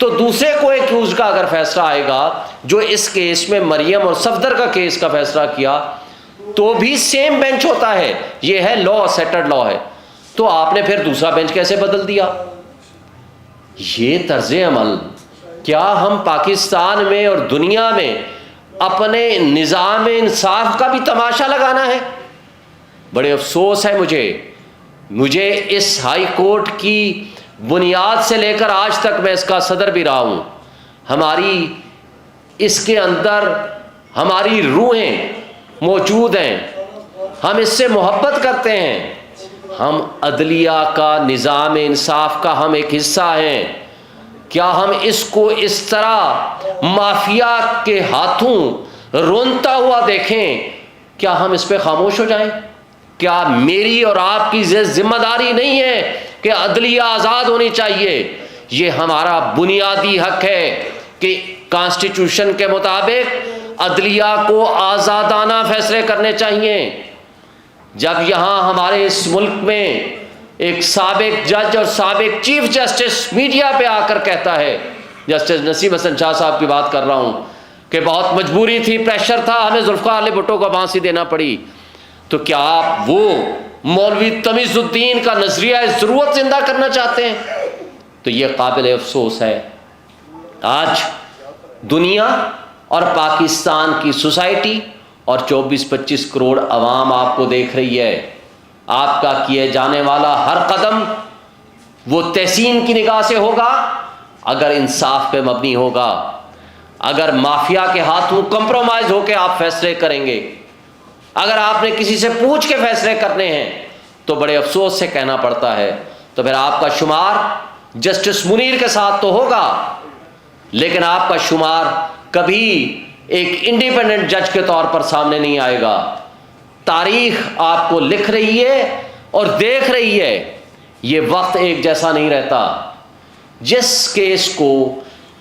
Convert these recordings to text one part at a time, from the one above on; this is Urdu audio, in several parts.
تو دوسرے کو ایکیوزڈ کا اگر فیصلہ آئے گا، جو اس کیس میں مریم اور صفدر کا کیس کا فیصلہ کیا، تو بھی سیم بینچ ہوتا ہے. یہ ہے لا، سیٹلڈ لا ہے. تو آپ نے پھر دوسرا بینچ کیسے بدل دیا؟ یہ طرز عمل کیا ہم پاکستان میں اور دنیا میں اپنے نظام انصاف کا بھی تماشا لگانا ہے؟ بڑے افسوس ہے مجھے اس ہائی کورٹ کی بنیاد سے لے کر آج تک، میں اس کا صدر بھی رہا ہوں، ہماری اس کے اندر ہماری روحیں موجود ہیں، ہم اس سے محبت کرتے ہیں، ہم عدلیہ کا، نظام انصاف کا ہم ایک حصہ ہیں. کیا ہم اس کو اس طرح مافیا کے ہاتھوں رونتا ہوا دیکھیں؟ کیا ہم اس پہ خاموش ہو جائیں؟ کیا میری اور آپ کی ذمہ داری نہیں ہے کہ عدلیہ آزاد ہونی چاہیے؟ یہ ہمارا بنیادی حق ہے کہ کانسٹیٹیوشن کے مطابق عدلیہ کو آزادانہ فیصلے کرنے چاہیے. جب یہاں ہمارے اس ملک میں ایک سابق جج اور سابق چیف جسٹس میڈیا پہ آ کر کہتا ہے، جسٹس نسیم حسن شاہ صاحب کی بات کر رہا ہوں، کہ بہت مجبوری تھی، پریشر تھا، ہمیں ذوالفقار علی بھٹو کو پھانسی دینا پڑی، تو کیا آپ وہ مولوی تمیز الدین کا نظریہ ضرورت زندہ کرنا چاہتے ہیں؟ تو یہ قابل افسوس ہے. آج دنیا اور پاکستان کی سوسائٹی اور 24-25 کروڑ عوام آپ کو دیکھ رہی ہے. آپ کا کیے جانے والا ہر قدم وہ تحسین کی نگاہ سے ہوگا اگر انصاف پہ مبنی ہوگا. اگر مافیا کے ہاتھوں کمپرومائز ہو کے آپ فیصلے کریں گے، اگر آپ نے کسی سے پوچھ کے فیصلے کرنے ہیں، تو بڑے افسوس سے کہنا پڑتا ہے تو پھر آپ کا شمار جسٹس منیر کے ساتھ تو ہوگا، لیکن آپ کا شمار کبھی ایک انڈیپینڈنٹ جج کے طور پر سامنے نہیں آئے گا. تاریخ آپ کو لکھ رہی ہے اور دیکھ رہی ہے، یہ وقت ایک جیسا نہیں رہتا. جس کیس کو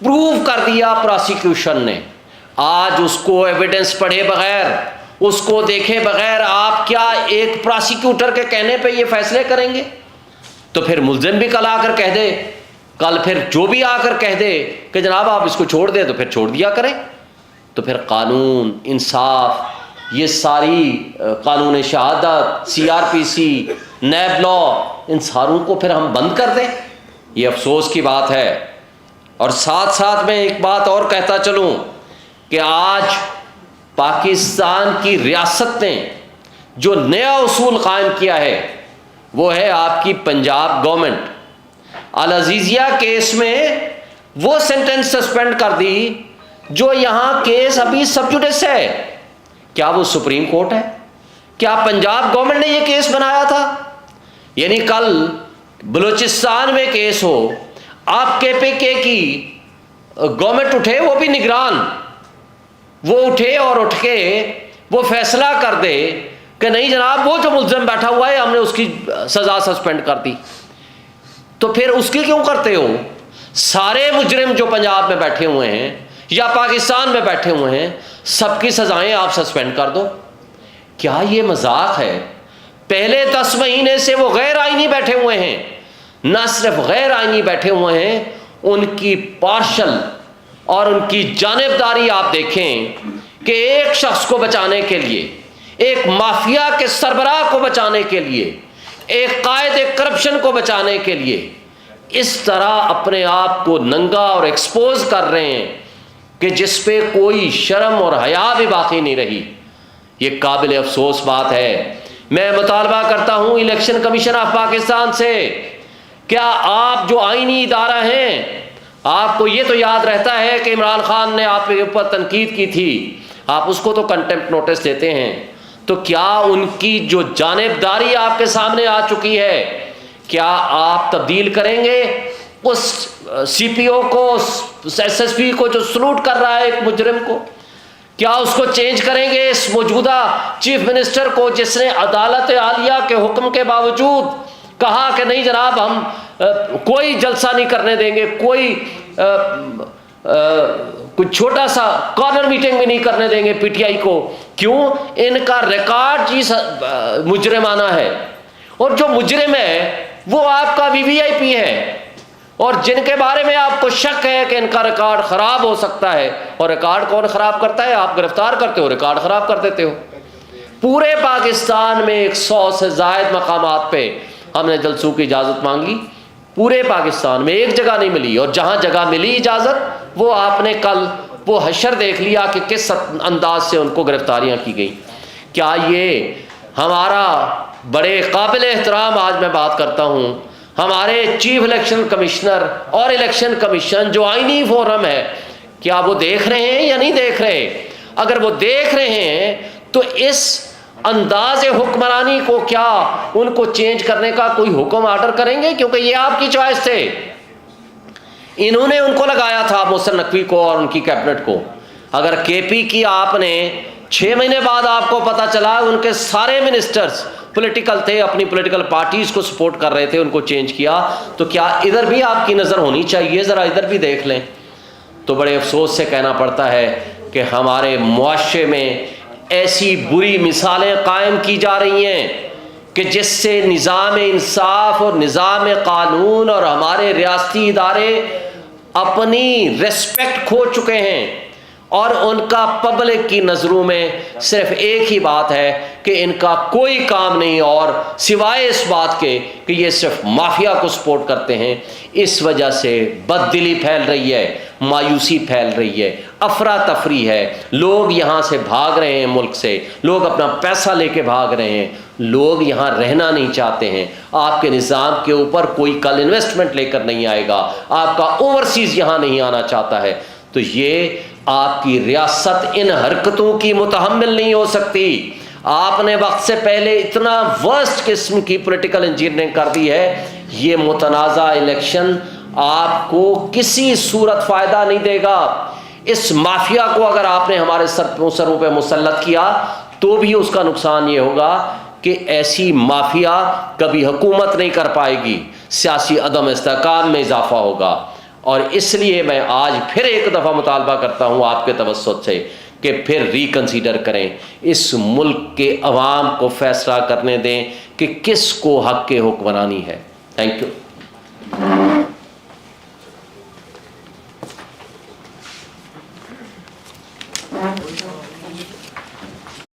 پروو کر دیا پراسیکیوشن نے، آج اس کو ایویڈنس پڑھے بغیر، اس کو دیکھے بغیر آپ کیا ایک پراسیکیوٹر کے کہنے پہ یہ فیصلے کریں گے؟ تو پھر ملزم بھی کل آ کر کہہ دے، کل پھر جو بھی آ کر کہہ دے کہ جناب آپ اس کو چھوڑ دیں، تو پھر چھوڑ دیا کریں. تو پھر قانون، انصاف، یہ ساری قانون شہادت، CRPC، نیب لا، ان ساروں کو پھر ہم بند کر دیں؟ یہ افسوس کی بات ہے. اور ساتھ ساتھ میں ایک بات اور کہتا چلوں کہ آج پاکستان کی ریاست نے جو نیا اصول قائم کیا ہے وہ ہے آپ کی پنجاب گورنمنٹ. العزیزیہ کیس میں وہ سینٹنس سسپینڈ کر دی جو یہاں کیس ابھی سب جوڈس ہے. کیا وہ سپریم کورٹ ہے؟ کیا پنجاب گورنمنٹ نے یہ کیس بنایا تھا؟ یعنی کل بلوچستان میں کیس ہو، آپ KPK کی گورنمنٹ اٹھے، وہ بھی نگران، وہ اٹھے اور اٹھ کے وہ فیصلہ کر دے کہ نہیں جناب وہ جو ملزم بیٹھا ہوا ہے ہم نے اس کی سزا سسپینڈ کر دی. تو پھر اس کی کیوں کرتے ہو؟ سارے مجرم جو پنجاب میں بیٹھے ہوئے ہیں یا پاکستان میں بیٹھے ہوئے ہیں، سب کی سزائیں آپ سسپینڈ کر دو. کیا یہ مذاق ہے؟ پہلے 10 مہینے سے وہ غیر آئینی بیٹھے ہوئے ہیں. نہ صرف غیر آئینی بیٹھے ہوئے ہیں، ان کی پارشل اور ان کی جانبداری آپ دیکھیں کہ ایک شخص کو بچانے کے لیے، ایک مافیا کے سربراہ کو بچانے کے لیے، ایک قائد کرپشن کو بچانے کے لیے اس طرح اپنے آپ کو ننگا اور ایکسپوز کر رہے ہیں کہ جس پہ کوئی شرم اور حیا بھی باقی نہیں رہی. یہ قابل افسوس بات ہے. میں مطالبہ کرتا ہوں الیکشن کمیشن آف پاکستان سے، کیا آپ جو آئینی ادارہ ہیں، آپ کو یہ تو یاد رہتا ہے کہ عمران خان نے آپ کے اوپر تنقید کی تھی، آپ اس کو تو کنٹمپٹ نوٹس دیتے ہیں، تو کیا ان کی جو جانبداری آپ کے سامنے آ چکی ہے، کیا آپ تبدیل کریں گے اس CPO کو، SSP کو جو سلوٹ کر رہا ہے ایک مجرم کو؟ کیا اس کو چینج کریں گے اس موجودہ چیف منسٹر کو جس نے عدالت عالیہ کے حکم کے باوجود کہا کہ نہیں جناب ہم کوئی جلسہ نہیں کرنے دیں گے، کوئی چھوٹا سا کارنر میٹنگ بھی نہیں کرنے دیں گے PTI کو؟ کیوں؟ ان کا ریکارڈ جی مجرمانہ ہے، اور جو مجرم ہے وہ آپ کا VVIP ہے، اور جن کے بارے میں آپ کو شک ہے کہ ان کا ریکارڈ خراب ہو سکتا ہے، اور ریکارڈ کون خراب کرتا ہے؟ آپ گرفتار کرتے ہو، ریکارڈ خراب کر دیتے ہو۔ پورے پاکستان میں 100 سے زائد مقامات پہ ہم نے جلسوں کی اجازت مانگی، پورے پاکستان میں ایک جگہ نہیں ملی، اور جہاں جگہ ملی اجازت وہ آپ نے کل وہ حشر دیکھ لیا کہ کس انداز سے ان کو گرفتاریاں کی گئی۔ کیا یہ ہمارا بڑے قابل احترام، آج میں بات کرتا ہوں، ہمارے چیف الیکشن کمشنر اور الیکشن کمیشن جو آئینی فورم ہے، کیا وہ دیکھ رہے ہیں یا نہیں دیکھ رہے؟ اگر وہ دیکھ رہے ہیں تو اس انداز حکمرانی کو کیا ان کو چینج کرنے کا کوئی حکم آرڈر کریں گے؟ کیونکہ یہ آپ کی چوائس تھے، انہوں نے ان کو لگایا تھا، محسن نقوی کو اور ان کی کیبنٹ کو۔ اگر کے پی کی آپ نے 6 مہینے بعد آپ کو پتا چلا ان کے سارے منسٹرز پولیٹیکل تھے، اپنی پولیٹیکل پارٹیز کو سپورٹ کر رہے تھے، ان کو چینج کیا، تو کیا ادھر بھی آپ کی نظر ہونی چاہیے؟ ذرا ادھر بھی دیکھ لیں۔ تو بڑے افسوس سے کہنا پڑتا ہے کہ ہمارے معاشرے میں ایسی بری مثالیں قائم کی جا رہی ہیں کہ جس سے نظام انصاف اور نظام قانون اور ہمارے ریاستی ادارے اپنی ریسپیکٹ کھو چکے ہیں، اور ان کا پبلک کی نظروں میں صرف ایک ہی بات ہے کہ ان کا کوئی کام نہیں اور سوائے اس بات کے کہ یہ صرف مافیا کو سپورٹ کرتے ہیں۔ اس وجہ سے بددلی پھیل رہی ہے، مایوسی پھیل رہی ہے، افراتفری ہے، لوگ یہاں سے بھاگ رہے ہیں، ملک سے لوگ اپنا پیسہ لے کے بھاگ رہے ہیں، لوگ یہاں رہنا نہیں چاہتے ہیں۔ آپ کے نظام کے اوپر کوئی کل انویسٹمنٹ لے کر نہیں آئے گا، آپ کا اوورسیز یہاں نہیں آنا چاہتا ہے، تو یہ آپ کی ریاست ان حرکتوں کی متحمل نہیں ہو سکتی۔ آپ نے وقت سے پہلے اتنا ورسٹ قسم کی پولیٹیکل انجینئرنگ کر دی ہے، یہ متنازع الیکشن آپ کو کسی صورت فائدہ نہیں دے گا۔ اس مافیا کو اگر آپ نے ہمارے سروں پہ مسلط کیا تو بھی اس کا نقصان یہ ہوگا کہ ایسی مافیا کبھی حکومت نہیں کر پائے گی، سیاسی عدم استحکام میں اضافہ ہوگا۔ اور اس لیے میں آج پھر ایک دفعہ مطالبہ کرتا ہوں آپ کے توسط سے کہ پھر ریکنسیڈر کریں، اس ملک کے عوام کو فیصلہ کرنے دیں کہ کس کو حق کے حکمرانی ہے۔ Thank you.